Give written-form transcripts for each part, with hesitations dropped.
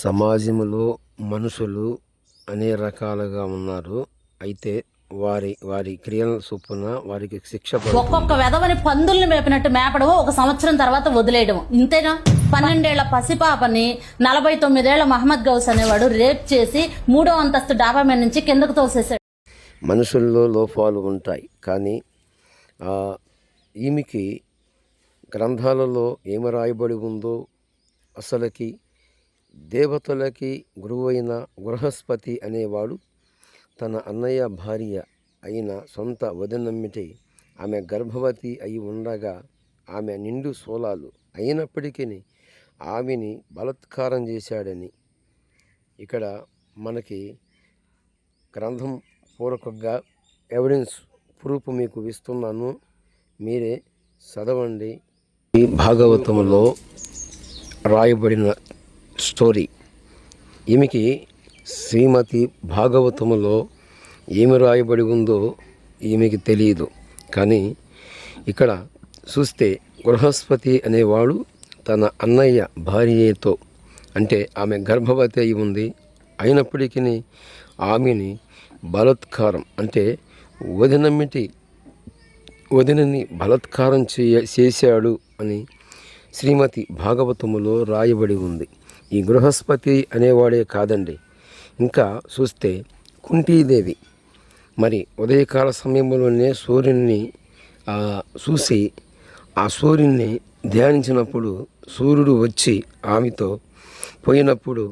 సమాజంలో మనుషులు అనేక రకాలుగా ఉన్నారు. అయితే వారి వారి క్రియల చొప్పున వారికి శిక్ష ఒక్కొక్క వెధవని పందుల్ని మేపినట్టు మేపడం, 1 సంవత్సరం తర్వాత వదిలేయడం, ఇంతేనా? 12 ఏళ్ల పసిపాపని 49 ఏళ్ల మహమ్మద్ గౌస్ అనేవాడు రేప్ చేసి 3వ అంతస్తు డాబా మీద నుంచి కిందకు తోసేశాడు. మనుషుల్లో లోపాలు ఉంటాయి, కానీ ఈమెకి గ్రంథాలలో ఏమి రాయబడి ఉందో, అసలుకి దేవతలకి గురువైన బృహస్పతి అనేవాడు తన అన్నయ్య భార్య అయిన సొంత వదినమ్మిటి ఆమె గర్భవతి అయి ఉండగా ఆమె నిండు సోలాలు అయినప్పటికీ ఆమెని బలాత్కారం చేశాడని ఇక్కడ మనకి గ్రంథం పూర్వకంగా ఎవిడెన్స్ ప్రూఫ్ మీకు ఇస్తున్నాను, మీరే చదవండి. ఈ భాగవతంలో రాయబడిన స్టోరీ. ఈమెకి శ్రీమతి భాగవతములో ఏమి రాయబడి ఉందో ఈమెకి తెలియదు, కానీ ఇక్కడ చూస్తే బృహస్పతి అనేవాడు తన అన్నయ్య భార్యతో, అంటే ఆమె గర్భవతి అయి ఉంది, అయినప్పటికీ ఆమెని బలాత్కారం, అంటే వదినని బలాత్కారం చేశాడు అని శ్రీమతి భాగవతములో రాయబడి ఉంది. ఈ బృహస్పతి అనేవాడే కాదండి, ఇంకా చూస్తే కుంతీదేవి మరి ఉదయకాల సమయంలోనే సూర్యుడిని చూసి ఆ సూర్యుడిని ధ్యానించినప్పుడు సూర్యుడు వచ్చి ఆమెతో పోయినప్పుడు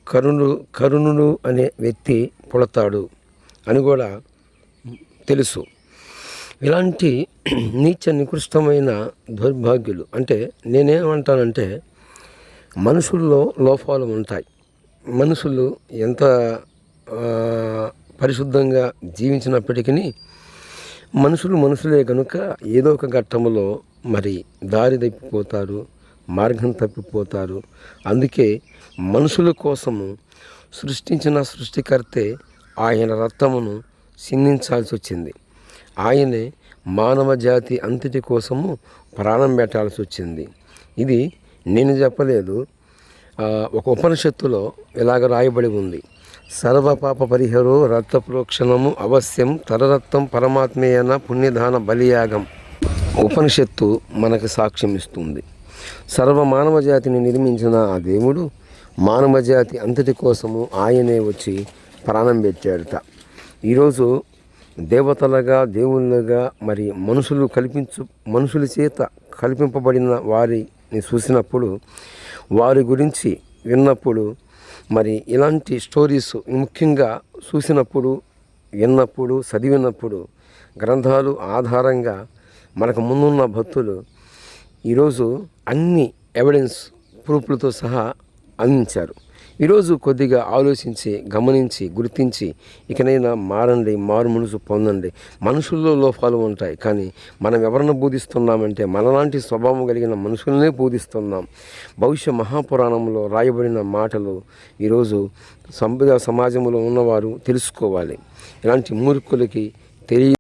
కరుణుడు అనే వ్యక్తి పుడతాడు అని కూడా తెలుసు. ఇలాంటి నీచ నికృష్టమైన దౌర్భాగ్యులు, అంటే నేనేమంటానంటే మనుషుల్లో లోపాలు ఉంటాయి. మనుషులు ఎంత పరిశుద్ధంగా జీవించినప్పటికీ మనుషులే కనుక ఏదో ఒక ఘట్టంలో మరి దారి తప్పిపోతారు, మార్గం తప్పిపోతారు. అందుకే మనుషుల కోసము సృష్టించిన సృష్టికర్తే ఆయన రక్తమును సిందించాల్సి వచ్చింది. ఆయనే మానవ జాతి అంతటి కోసము ప్రాణం పెట్టాల్సి వచ్చింది. ఇది నేను చెప్పలేదు, ఒక ఉపనిషత్తులో ఇలాగ రాయబడి ఉంది. సర్వపాప పరిహరో రక్త ప్రోక్షణము అవశ్యం తరరక్తం పరమాత్మేయన పుణ్యదాన బలియాగం. ఉపనిషత్తు మనకు సాక్ష్యం ఇస్తుంది. సర్వ మానవ జాతిని నిర్మించిన ఆ దేవుడు మానవ జాతి అంతటి కోసము ఆయనే వచ్చి ప్రాణం పెట్టాడట. ఈరోజు దేవతలుగా దేవుళ్ళుగా మరి మనుషుల చేత కల్పింపబడిన వారిని చూసినప్పుడు, వారి గురించి విన్నప్పుడు, మరి ఇలాంటి స్టోరీస్ ముఖ్యంగా చూసినప్పుడు, విన్నప్పుడు, చదివినప్పుడు, గ్రంథాలు ఆధారంగా మనకు ముందున్న భక్తులు ఈరోజు అన్ని ఎవిడెన్స్ ప్రూఫ్లతో సహా అందించారు. ఈరోజు కొద్దిగా ఆలోచించి, గమనించి, గుర్తించి ఇకనైనా మారండి, మారు మనసు పొందండి. మనుషుల్లో లోపాలు ఉంటాయి, కానీ మనం ఎవరిని బోధిస్తున్నామంటే మనలాంటి స్వభావం కలిగిన మనుషులనే బోధిస్తున్నాం. భవిష్య మహాపురాణంలో రాయబడిన మాటలు ఈరోజు సమాజంలో ఉన్నవారు తెలుసుకోవాలి. ఇలాంటి మూర్ఖులకి తెలియ